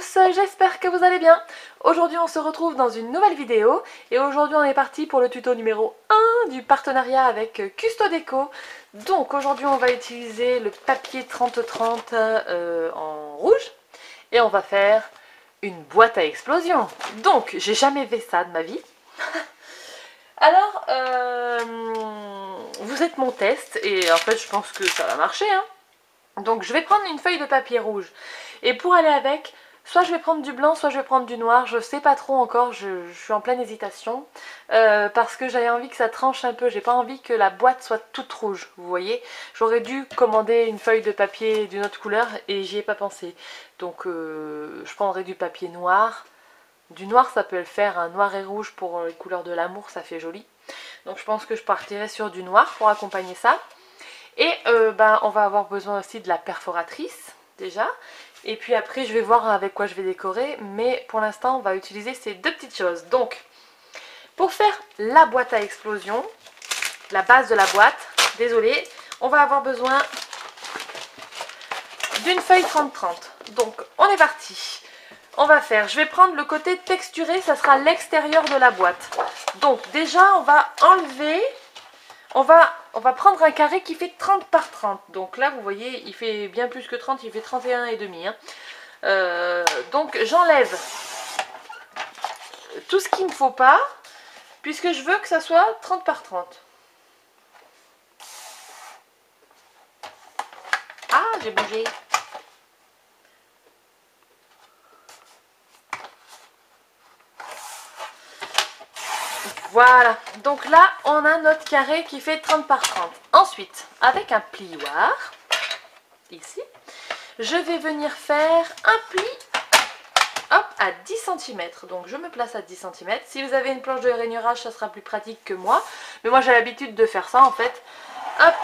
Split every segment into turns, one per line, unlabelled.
tous, j'espère que vous allez bien. Aujourd'hui on se retrouve dans une nouvelle vidéo et aujourd'hui on est parti pour le tuto numéro 1 du partenariat avec Custodeco. Donc aujourd'hui on va utiliser le papier 30-30 en rouge et on va faire une boîte à explosion. Donc j'ai jamais fait ça de ma vie. Alors vous êtes mon test et en fait je pense que ça va marcher hein. Donc je vais prendre une feuille de papier rouge et pour aller avec, soit je vais prendre du blanc, soit je vais prendre du noir, je sais pas trop encore, je suis en pleine hésitation parce que j'avais envie que ça tranche un peu, j'ai pas envie que la boîte soit toute rouge, vous voyez. J'aurais dû commander une feuille de papier d'une autre couleur et j'y ai pas pensé, donc je prendrai du papier noir. Du noir ça peut le faire, un noir et rouge pour les couleurs de l'amour, ça fait joli. Donc je pense que je partirai sur du noir pour accompagner ça. Et on va avoir besoin aussi de la perforatrice déjà. Et puis après je vais voir avec quoi je vais décorer. Mais pour l'instant on va utiliser ces deux petites choses. Donc pour faire la boîte à explosion, la base de la boîte, désolé, on va avoir besoin d'une feuille 30-30. Donc on est parti. On va faire, je vais prendre le côté texturé, ça sera l'extérieur de la boîte. Donc déjà on va enlever... On va prendre un carré qui fait 30 par 30. Donc là, vous voyez, il fait bien plus que 30, il fait 31,5. Hein. Donc j'enlève tout ce qu'il ne me faut pas, puisque je veux que ça soit 30 par 30. Ah, j'ai bougé. Voilà, donc là on a notre carré qui fait 30 par 30. Ensuite, avec un plioir, ici, je vais venir faire un pli hop, à 10 cm. Donc je me place à 10 cm. Si vous avez une planche de rainurage, ça sera plus pratique que moi. Mais moi j'ai l'habitude de faire ça en fait. Hop,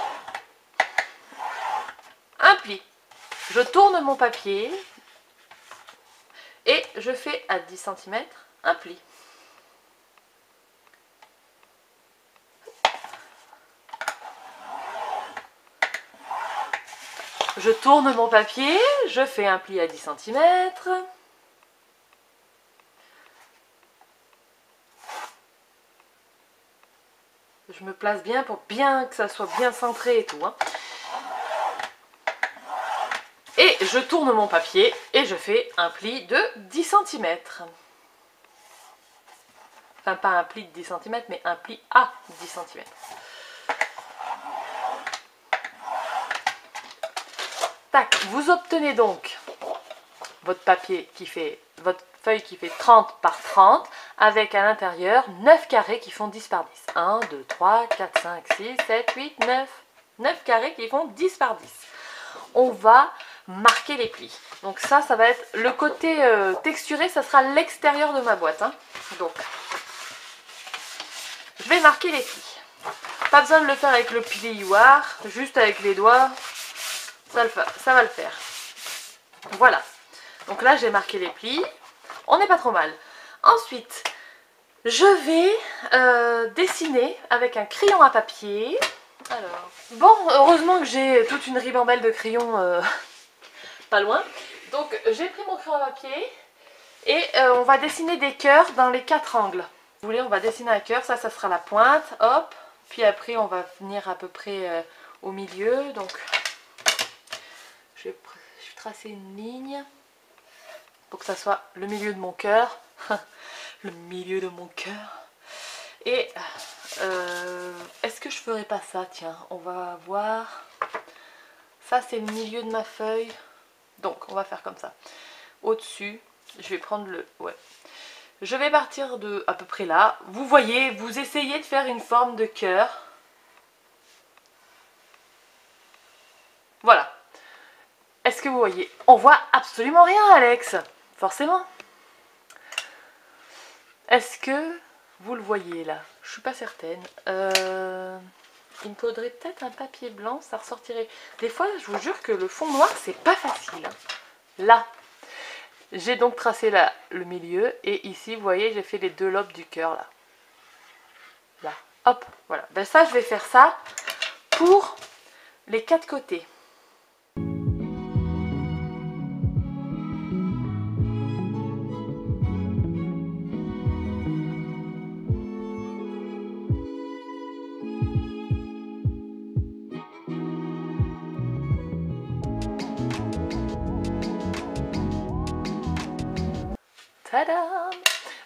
un pli. Je tourne mon papier et je fais à 10 cm un pli. Je tourne mon papier, je fais un pli à 10 cm. Je me place bien pour bien que ça soit bien centré et tout. Hein. Et je tourne mon papier et je fais un pli de 10 cm. Enfin, pas un pli de 10 cm, mais un pli à 10 cm. Tac, vous obtenez donc votre papier qui fait, votre feuille qui fait 30 par 30 avec à l'intérieur 9 carrés qui font 10 par 10. 1, 2, 3, 4, 5, 6, 7, 8, 9. 9 carrés qui font 10 par 10. On va marquer les plis. Donc ça va être le côté texturé, ça sera l'extérieur de ma boîte. Hein. Donc, je vais marquer les plis. Pas besoin de le faire avec le plioir, juste avec les doigts. Ça va le faire. Voilà. Donc là, j'ai marqué les plis. On n'est pas trop mal. Ensuite, je vais dessiner avec un crayon à papier. Alors, bon, heureusement que j'ai toute une ribambelle de crayons pas loin. Donc, j'ai pris mon crayon à papier et on va dessiner des cœurs dans les 4 angles. Vous voulez, on va dessiner un cœur. Ça sera la pointe. Hop. Puis après, on va venir à peu près au milieu. Donc... Je vais tracer une ligne pour que ça soit le milieu de mon cœur. Le milieu de mon cœur. Et est-ce que je ferais pas ça? Tiens, on va voir. Ça, c'est le milieu de ma feuille. Donc, on va faire comme ça. Au-dessus, je vais prendre le... Ouais. Je vais partir de à peu près là. Vous voyez, vous essayez de faire une forme de cœur. Voilà. Est-ce que vous voyez? On voit absolument rien, Alex. Forcément. Est-ce que vous le voyez là? Je suis pas certaine. Il me faudrait peut-être un papier blanc, ça ressortirait. Des fois, je vous jure que le fond noir, c'est pas facile. Hein. Là. J'ai donc tracé là le milieu. Et ici, vous voyez, j'ai fait les deux lobes du cœur là. Là. Hop. Voilà. Ben ça, je vais faire ça pour les 4 côtés. Tadam!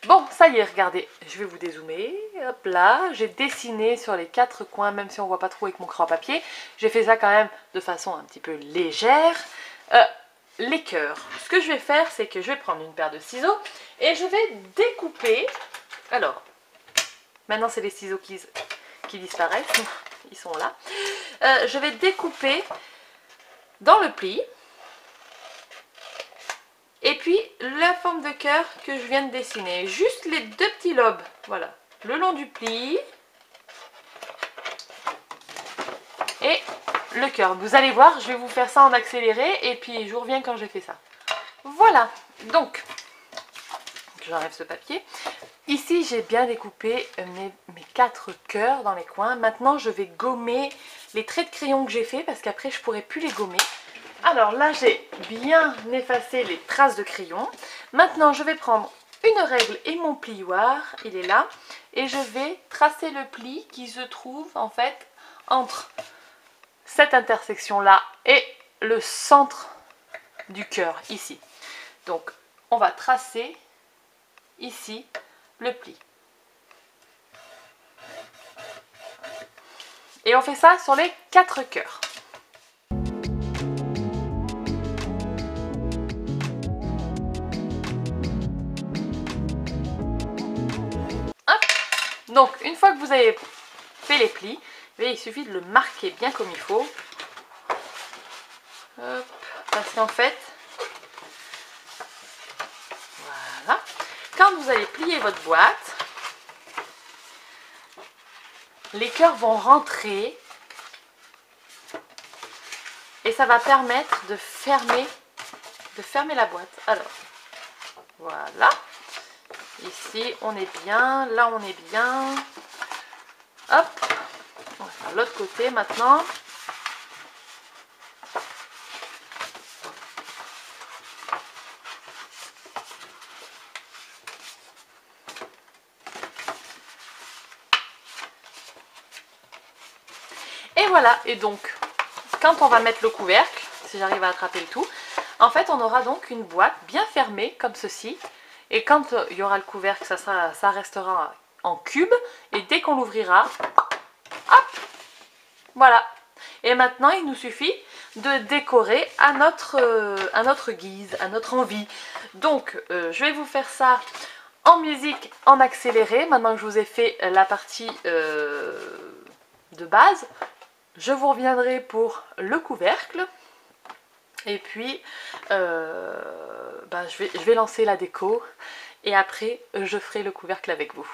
Bon, ça y est, regardez, je vais vous dézoomer. Hop là, j'ai dessiné sur les 4 coins, même si on voit pas trop avec mon crayon à papier. J'ai fait ça quand même de façon un petit peu légère. Les cœurs. Ce que je vais faire, c'est que je vais prendre une paire de ciseaux et je vais découper. Alors, maintenant c'est les ciseaux qui disparaissent, ils sont là. Je vais découper dans le pli. Et puis la forme de cœur que je viens de dessiner, juste les 2 petits lobes, voilà, le long du pli et le cœur. Vous allez voir, je vais vous faire ça en accéléré et puis je vous reviens quand j'ai fait ça. Voilà, donc j'enlève ce papier. Ici j'ai bien découpé mes 4 cœurs dans les coins. Maintenant je vais gommer les traits de crayon que j'ai fait parce qu'après je ne pourrai plus les gommer. Alors là, j'ai bien effacé les traces de crayon. Maintenant, je vais prendre une règle et mon plioir, il est là. Et je vais tracer le pli qui se trouve en fait entre cette intersection-là et le centre du cœur, ici. Donc, on va tracer ici le pli. Et on fait ça sur les 4 cœurs. Donc, une fois que vous avez fait les plis, il suffit de le marquer bien comme il faut. Hop, parce qu'en fait, voilà, quand vous allez plier votre boîte, les cœurs vont rentrer et ça va permettre de fermer la boîte. Alors, voilà. Ici, on est bien. Là, on est bien. Hop. On va faire l'autre côté maintenant. Et voilà. Et donc, quand on va mettre le couvercle, si j'arrive à attraper le tout, en fait, on aura donc une boîte bien fermée, comme ceci. Et quand il y aura le couvercle, ça restera en cube. Et dès qu'on l'ouvrira, hop, voilà. Et maintenant, il nous suffit de décorer à notre guise, à notre envie. Donc, je vais vous faire ça en musique, en accéléré. Maintenant que je vous ai fait la partie de base, je vous reviendrai pour le couvercle. Et puis, je vais lancer la déco et après, je ferai le couvercle avec vous.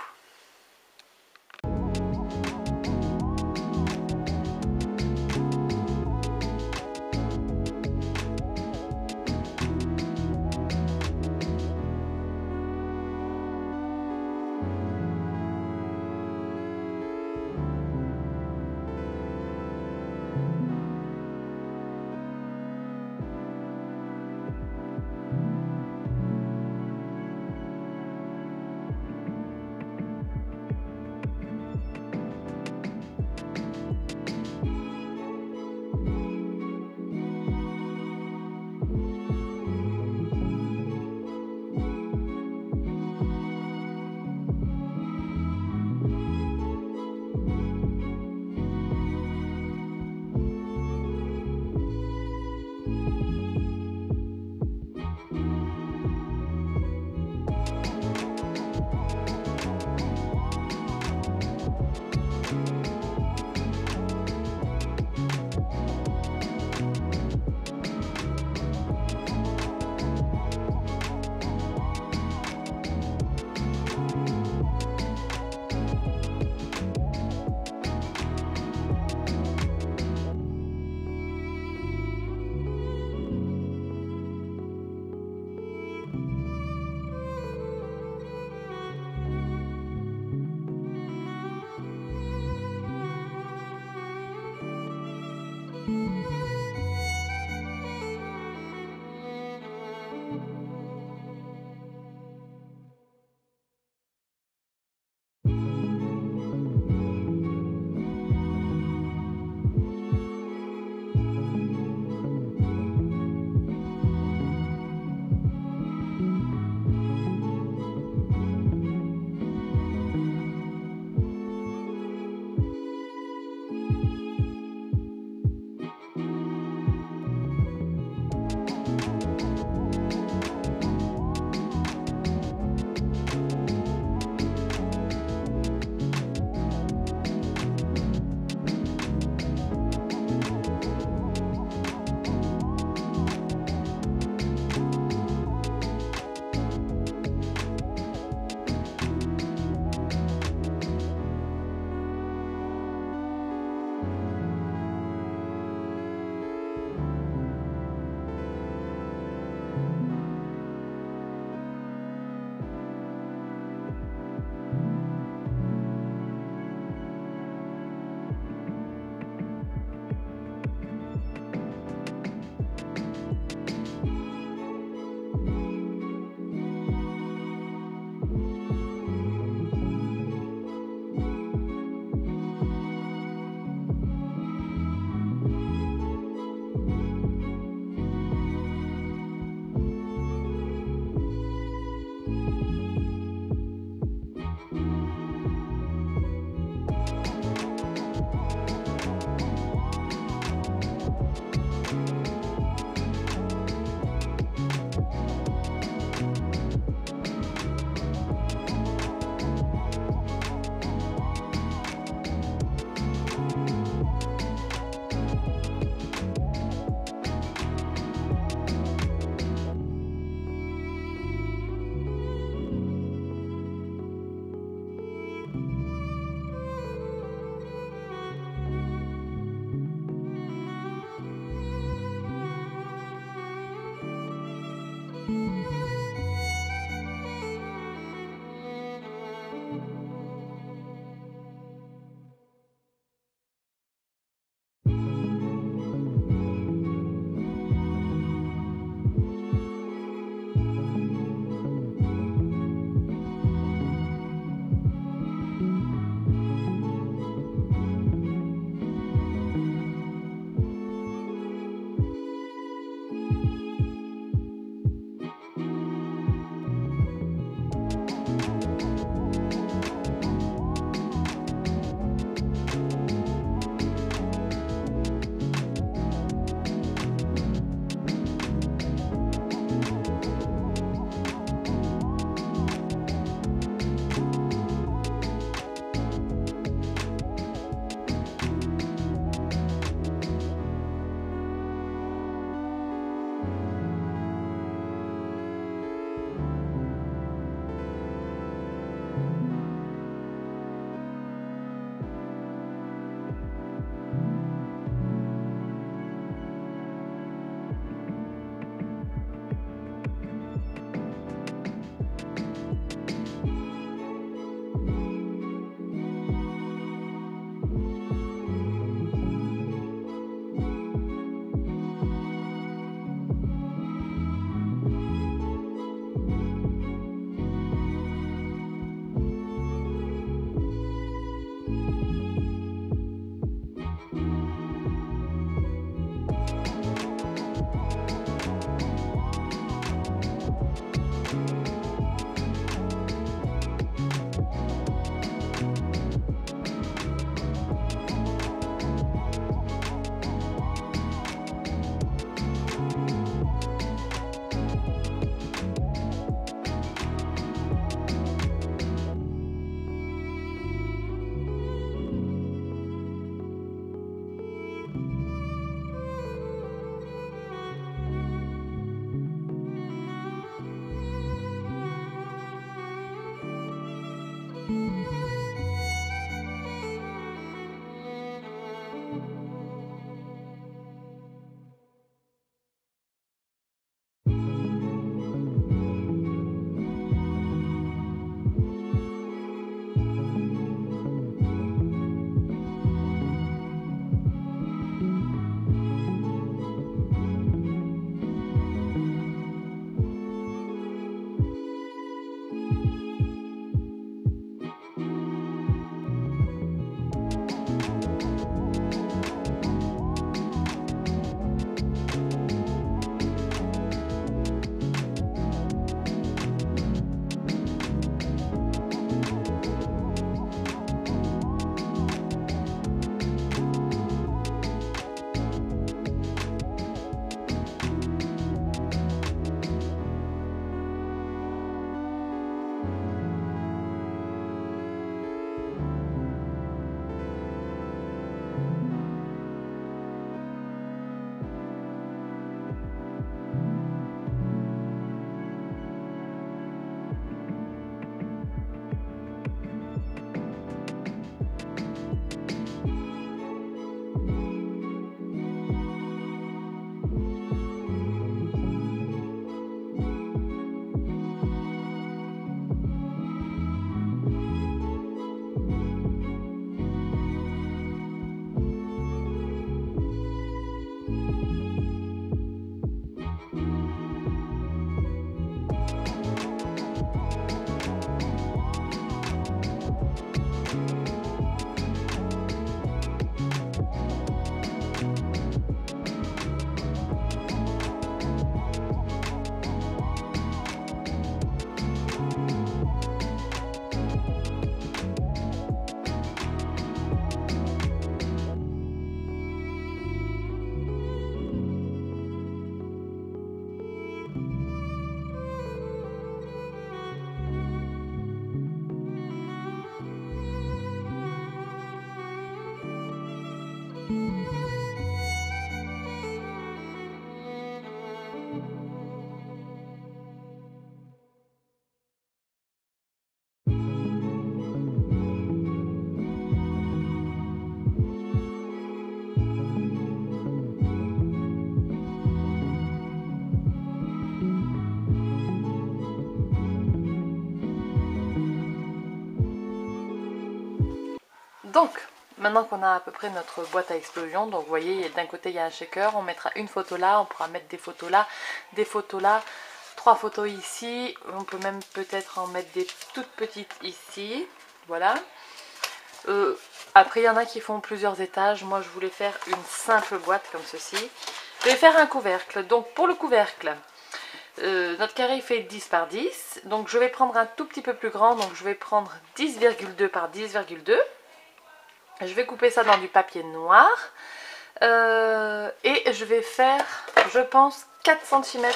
Donc, maintenant qu'on a à peu près notre boîte à explosion, donc vous voyez, d'un côté il y a un shaker, on mettra une photo là, on pourra mettre des photos là, 3 photos ici, on peut même peut-être en mettre des toutes petites ici, voilà. Après il y en a qui font plusieurs étages, moi je voulais faire une simple boîte comme ceci. Je vais faire un couvercle, donc pour le couvercle, notre carré fait 10 par 10, donc je vais prendre un tout petit peu plus grand, donc je vais prendre 10,2 par 10,2. Je vais couper ça dans du papier noir et je vais faire, je pense, 4 cm.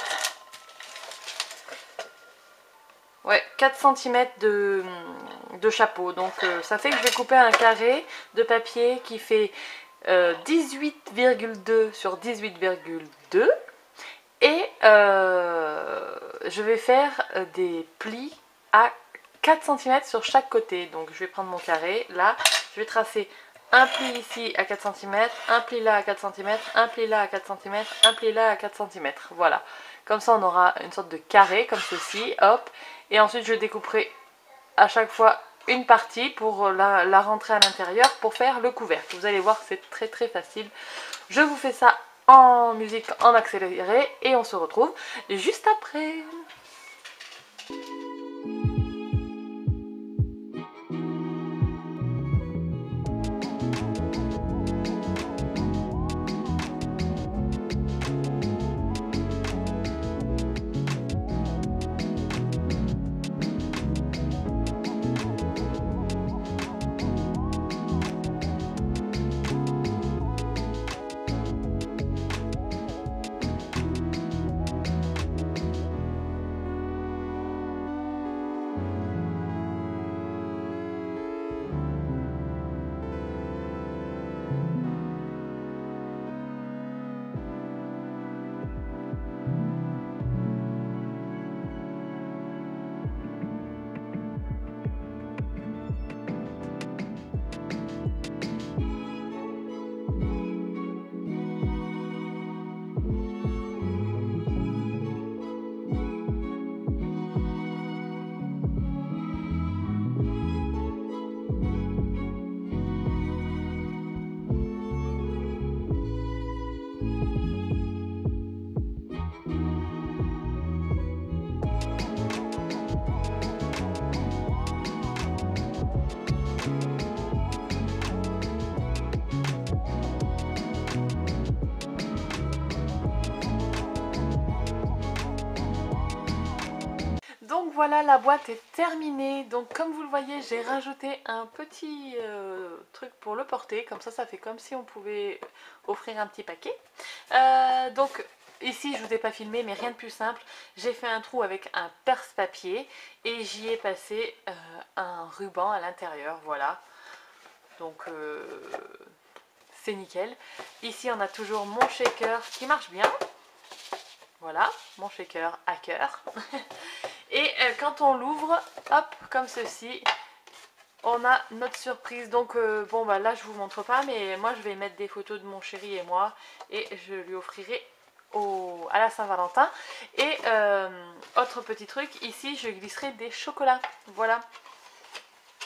Ouais, 4 cm de chapeau. Donc ça fait que je vais couper un carré de papier qui fait 18,2 sur 18,2. Et je vais faire des plis à 4 cm sur chaque côté. Donc je vais prendre mon carré, là, je vais tracer un pli ici à 4 cm, un pli là à 4 cm, un pli là à 4 cm, un pli là à 4 cm. Voilà. Comme ça on aura une sorte de carré comme ceci, hop. Et ensuite je découperai à chaque fois une partie pour la rentrer à l'intérieur pour faire le couvercle. Vous allez voir, c'est très très facile. Je vous fais ça en musique en accéléré et on se retrouve juste après. Donc voilà, la boîte est terminée. Donc comme vous le voyez, j'ai rajouté un petit truc pour le porter. Comme ça fait comme si on pouvait offrir un petit paquet. Donc ici, je ne vous ai pas filmé, mais rien de plus simple. J'ai fait un trou avec un perce-papier et j'y ai passé un ruban à l'intérieur. Voilà. Donc c'est nickel. Ici, on a toujours mon shaker qui marche bien. Voilà, mon shaker à cœur. Et quand on l'ouvre, hop, comme ceci, on a notre surprise. Donc bon bah là je vous montre pas, mais moi je vais mettre des photos de mon chéri et moi et je lui offrirai à la Saint-Valentin. Et autre petit truc, ici je glisserai des chocolats. Voilà.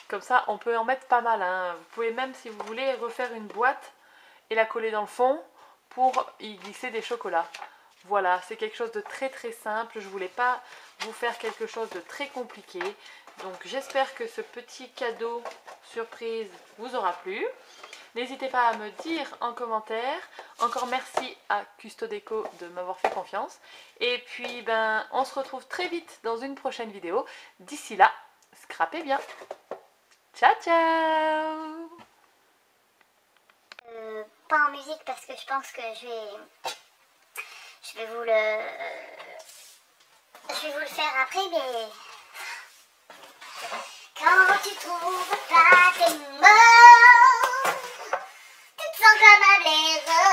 Comme ça on peut en mettre pas mal, hein. Vous pouvez même, si vous voulez, refaire une boîte et la coller dans le fond pour y glisser des chocolats. Voilà, c'est quelque chose de très très simple. Je voulais pas vous faire quelque chose de très compliqué. Donc j'espère que ce petit cadeau surprise vous aura plu. N'hésitez pas à me dire en commentaire. Encore merci à Custodeco de m'avoir fait confiance. Et puis ben on se retrouve très vite dans une prochaine vidéo. D'ici là, scrapez bien. Ciao ciao.
Pas en musique parce que je pense que je vais vous le faire après, mais quand tu trouves pas tes mots, tu te sens comme un blaireau.